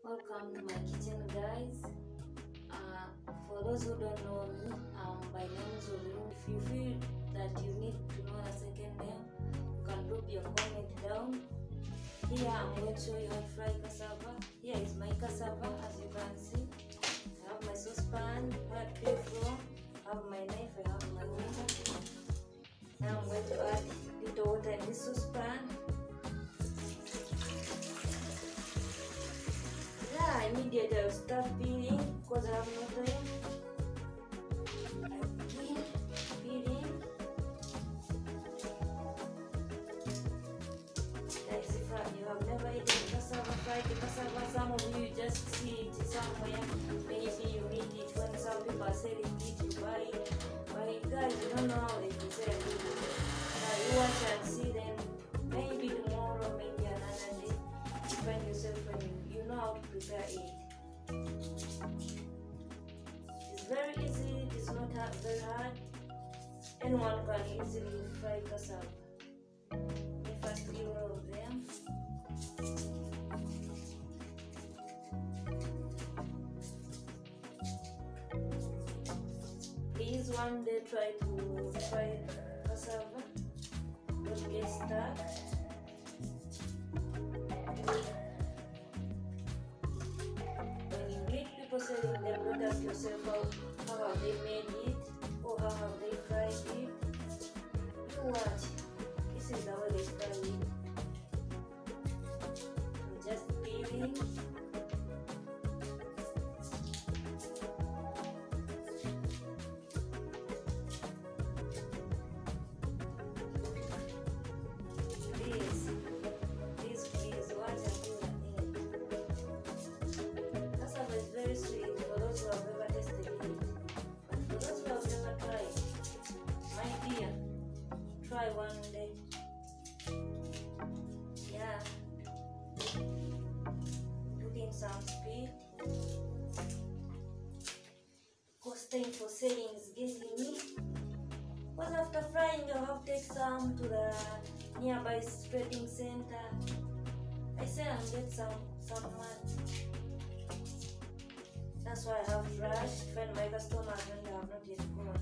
Welcome to my kitchen, guys. For those who don't know me, my name is Olu. If you feel that you need to know a second name, you can drop your comment down. Here I'm going to show you how to fry cassava. Here is my cassava, as you can see. I have my saucepan, where to pay from. I have my knife, I have my water. Now I'm going to add little water in this saucepan. Immediately I'll start peeling because I have no time. I peeling. Guys, if you have never eaten cassava, fried cassava, some of you just see it somewhere. Maybe you meet it when some people are selling it, you buy it. But guys, you don't know how they sell it. You watch and see them. Maybe tomorrow, maybe another day. You find yourself when you know how to prepare it. It's very easy, it's not very hard. Anyone can easily fry cassava. The first few of them. Please one day try to fry cassava. Don't get stuck. Selling them, don't ask yourself how have they made it or how have they fried it. You watch. This is the way they fry it. I'm just peeling. Please watch and do that. Cassava is very sweet for those who have ever tasted it. But for those who have never tried, my dear, try one day. Yeah. Put in some speed. Because time for selling is getting me. Because after frying, I'll have to take some to the nearby trading center. I sell and get some money. That's why I have rushed when my customers when they have not yet gone.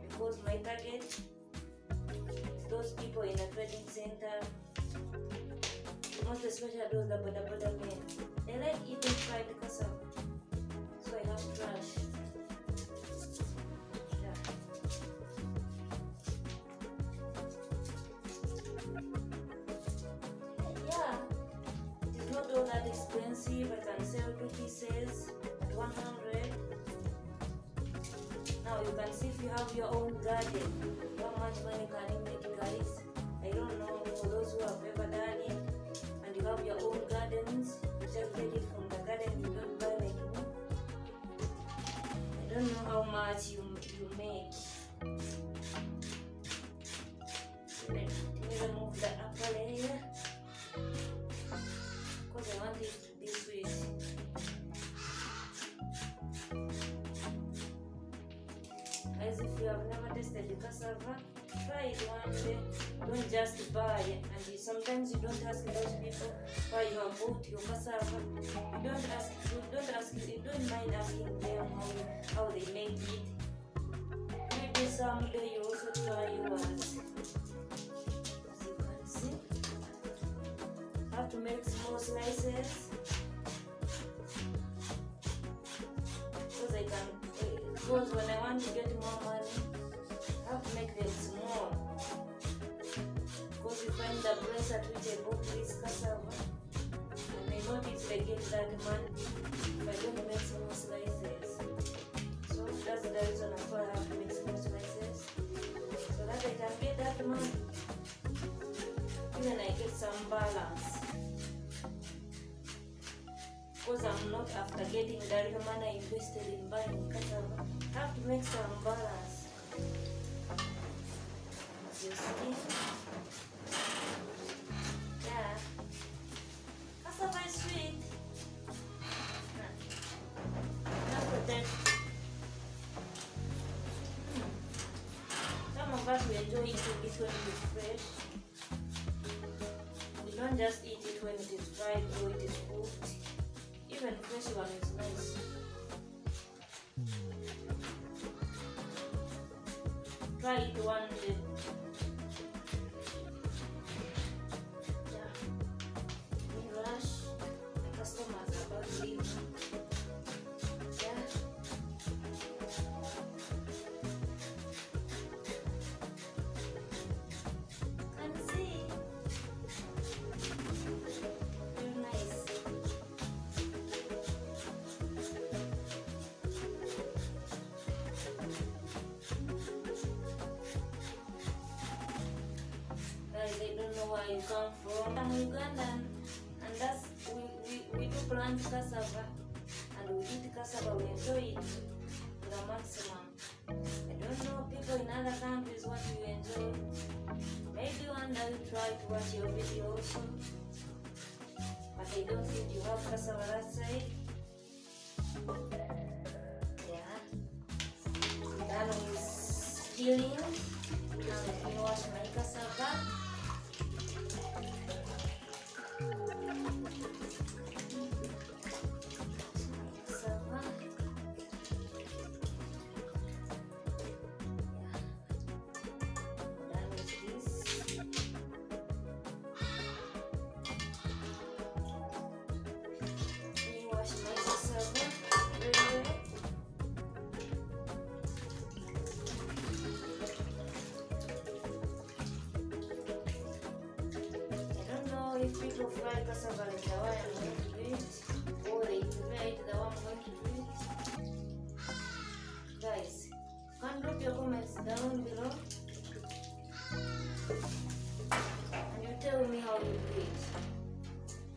Because my target is those people in a trading center, most especially those the boda men. They like eating fried cassava. So I have to rush. Yeah. It is not all that expensive. I can sell 2 pieces. 100. Now you can see if you have your own garden, how much money can you make, guys? I don't know for those who have ever done it, and you have your own gardens, you just get it from the garden, you don't buy like me. I don't know how much you make. Let me remove the upper layer because I want it to be sweet. As if you have never tasted the cassava, try it one day. Don't just buy it. And sometimes you don't ask those people why you have bought your cassava. You don't mind asking them how they make it. Maybe someday you also try yours. As you can see, I have to make small slices because I can. Because when I want to get more money, I have to make them small. Because you find the price at which I bought this cassava, and I know if I get that money if I don't make small slices. So that's the reason why I have to make small slices, so that I can get that money. Even I get some balance. Because I'm not after getting the real money I invested in buying cassava. I have to make some balance. As you see. Yeah. Cassava is sweet. After that. Some of us will enjoy eating it when it is fresh. We don't just eat it when it is fried or it is cooked. try it one day. Yeah. In rush, the customers are about to leave. Yeah. Can see. Very nice. Guys, I don't know where you come from. I'm Ugandan, and that's we do plant cassava, and we eat cassava. We enjoy it to the maximum. I don't know people in other countries what you enjoy. Maybe one day you try to watch your video also, but I don't think you have cassava that side. Yeah. Done with peeling. Now let me wash my cassava. Cassava. Yeah. Done with this. Let me wash my cassava very well. If people fry cassava like the one I'm going to do it, or they prepare it the one I'm going to do it. Guys, you can drop your comments down below and you tell me how you do it.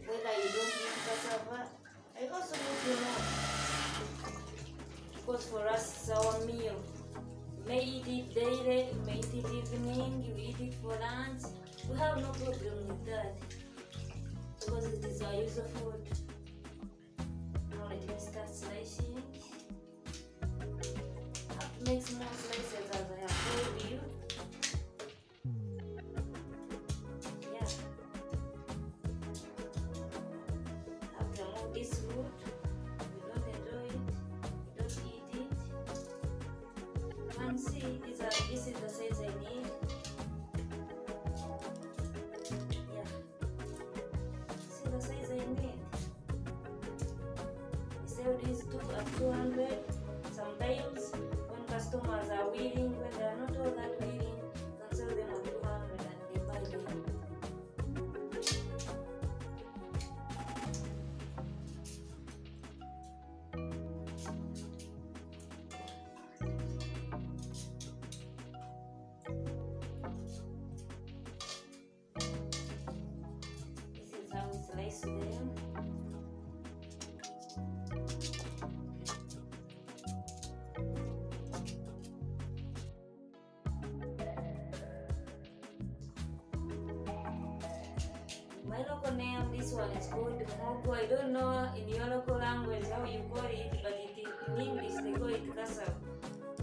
Whether you don't eat cassava, I also need to know. Because for us it's our meal. You may eat it daily, you may eat it evening, you eat it for lunch. We have no problem with that, because it is our usual food. Now let me start slicing. I have to make small slices as I have told you. Yeah. I have to remove this root. We don't enjoy it. We don't eat it. You can see this is the size I need. The size I need. We sell these two at 200. Sometimes when customers are willing, when they are not all that willing, you can sell them at 200 and they buy them. Slice them. My local name, this one is called mogo. I don't know in your local language how you call it, but in English they call it cassava.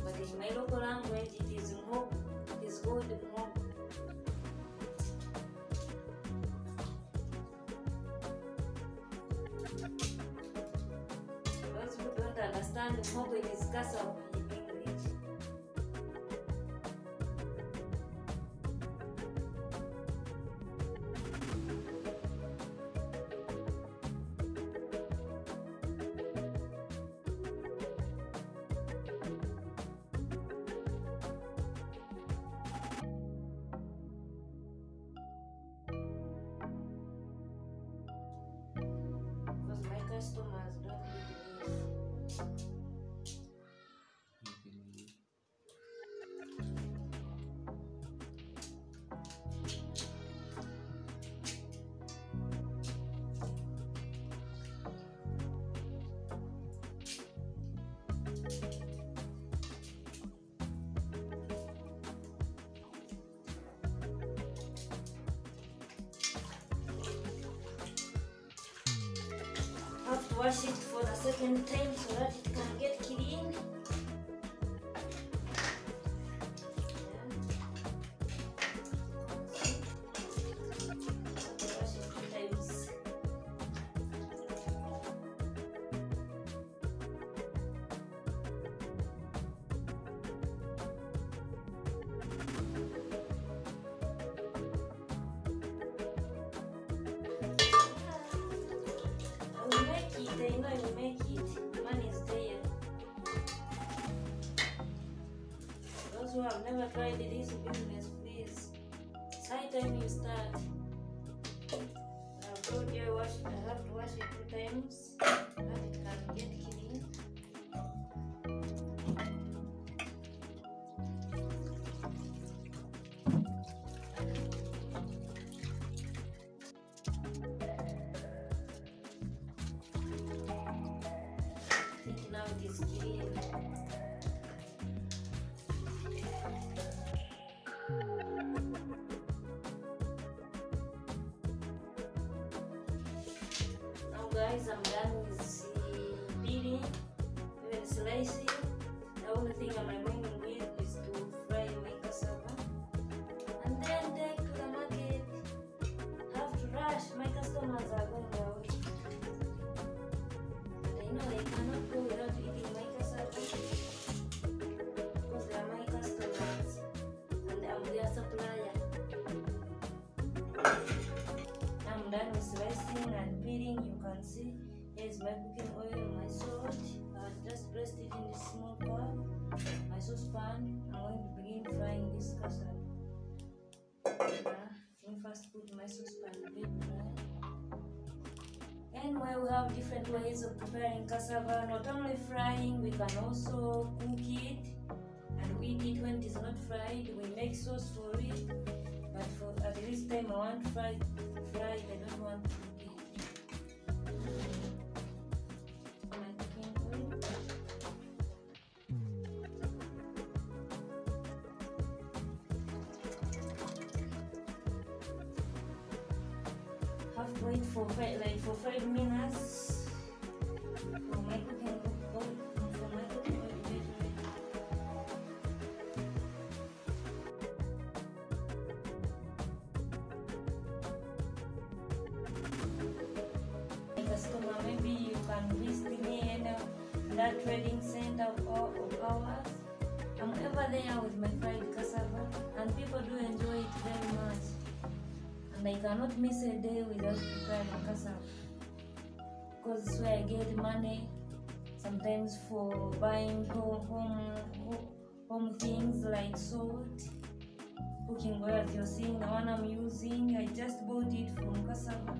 But in my local language it is mogo. It is called mogo. Those who don't understand mogo, it is cassava in English. Because my customers don't eat this. Have to wash it for the second time so that it can get clean. Wash it 2 times. they know you make it, money is there. Those who have never tried this business, please, it's high time you start. I've told you I have to wash it 2 times, and it can get clean. I think now it is clean. Guys, I'm done with peeling, even slicing. The only thing I'm remaining with is to fry my cassava and then take to the market. Have to rush, my customers are going away. But I know they cannot go without eating my cassava because they are my customers and I'm their supplier. I'm done with slicing and peeling. You can see here's my cooking oil, my salt. I just placed it in this small pot, my saucepan. I'm going to begin frying this cassava. Let me first put my saucepan to get dry. Anyway, we have different ways of preparing cassava. Not only frying, we can also cook it and we eat it when it is not fried. We make sauce for it, but for at this time I want fried. I don't want to cook it. My cooking oil. Have to wait for 5 minutes for my cooking oil. Customer, maybe you can visit me in that trading center of ours. I'm ever there with my fried cassava, and people do enjoy it very much. And I cannot miss a day without preparing cassava because it's where I get money. Sometimes for buying home things like salt, cooking oil. As you're seeing, the one I'm using, I just bought it from cassava.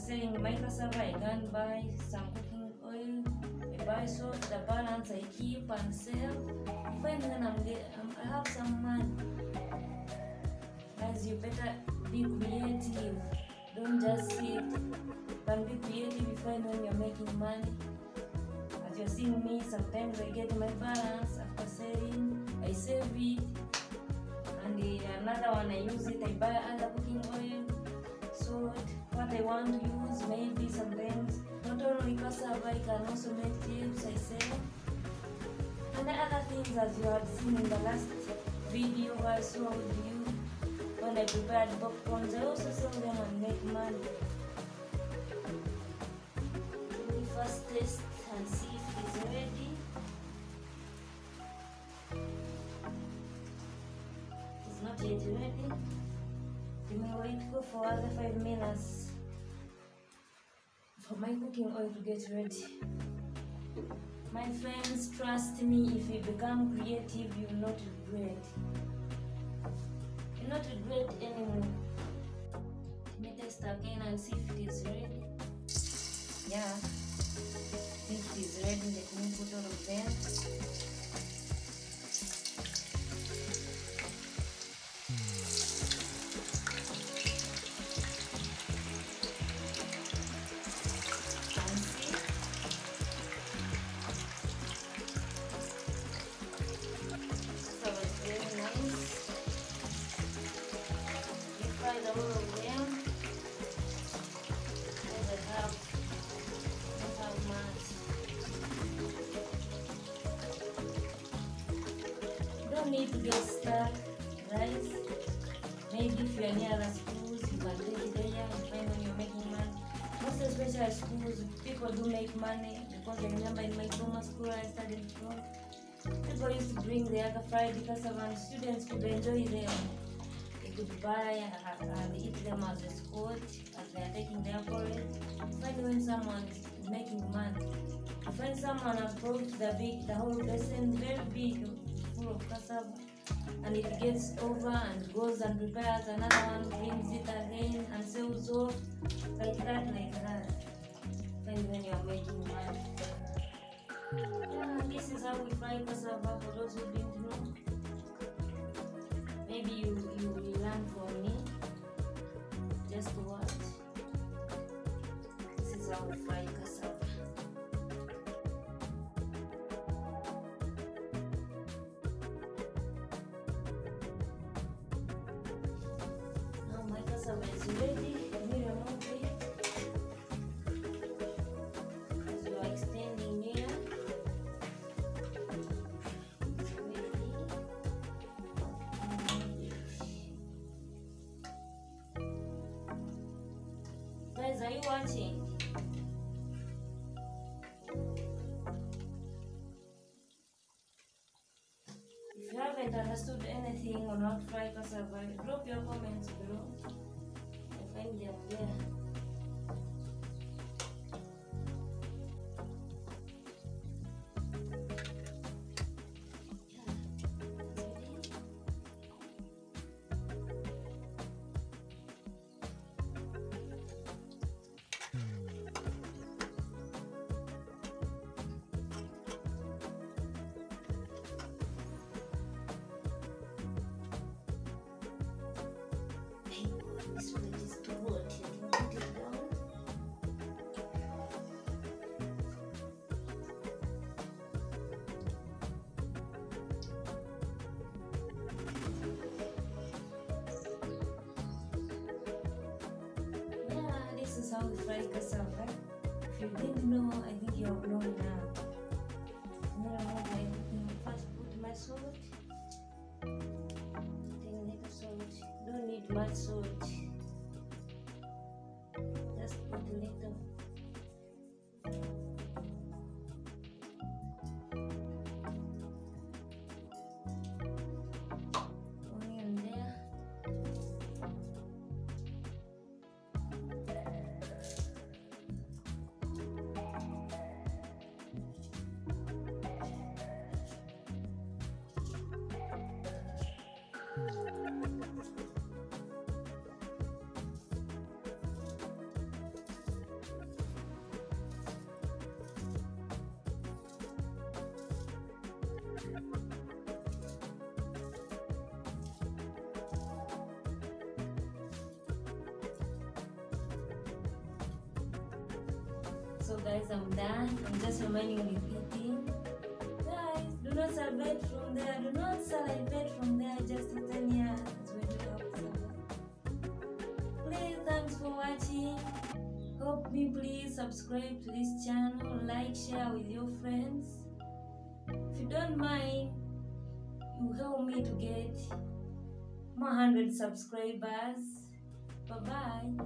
Selling my cassava, I can buy some cooking oil, I buy salt, the balance I keep and sell. Finally, when I have some money. Guys, you better be creative. Don't just sit, but be creative. You find when you're making money. As you're seeing me, sometimes I get my balance after selling, I save it, and another one I use it, I buy other cooking oil, salt. What I want to use, maybe sometimes not only cassava, I can also make chips I sell, and the other things as you have seen in the last video I saw with you when I prepared popcorns. I also sell them and make money. We first test and see if it is ready. It is not yet ready. You may wait for other 5 minutes for my cooking oil to get ready. My friends, trust me, if you become creative, you will not regret. You will not regret anymore. Let me test again and see if it is ready. Yeah, I think it is ready. Let me put all of them. Don't need to get stuck, guys. Maybe if you are near the schools, you can take it there and find when you're making money. Most especially schools, people do make money because I remember in my former school I studied from, people used to bring the other fried cassava and students could enjoy them. They could buy and eat them as a sport as they are taking their porridge. Finally, when someone is making mud. You find someone has brought the whole basin very big, full of cassava, and it gets over and goes and prepares another one, brings it again and sells off like that. And when you are making mud. Yeah, this is how we fry cassava for those who didn't know. Maybe you will learn from me. Just watch. This is how we fry cassava. Now my cassava is ready. Let me remove it. As you are extending here. Guys, are you watching? If you haven't understood anything on how to fry cassava, drop your comments below. I find them there. This plate is too hot. You can put it down. Yeah, this is how we fry cassava. If you didn't know, I think you have known now. I'm gonna remove everything. First, put my salt. Then little salt. Don't need much salt. Just put a little. Onion there. So guys, I'm done. I'm just reminding you eating. Guys, do not salivate from there. Do not salivate from there. Just eat here. That's when you have some. Please, thanks for watching. Help me please subscribe to this channel. Like, share with your friends. If you don't mind, you help me to get more 100 subscribers. Bye bye.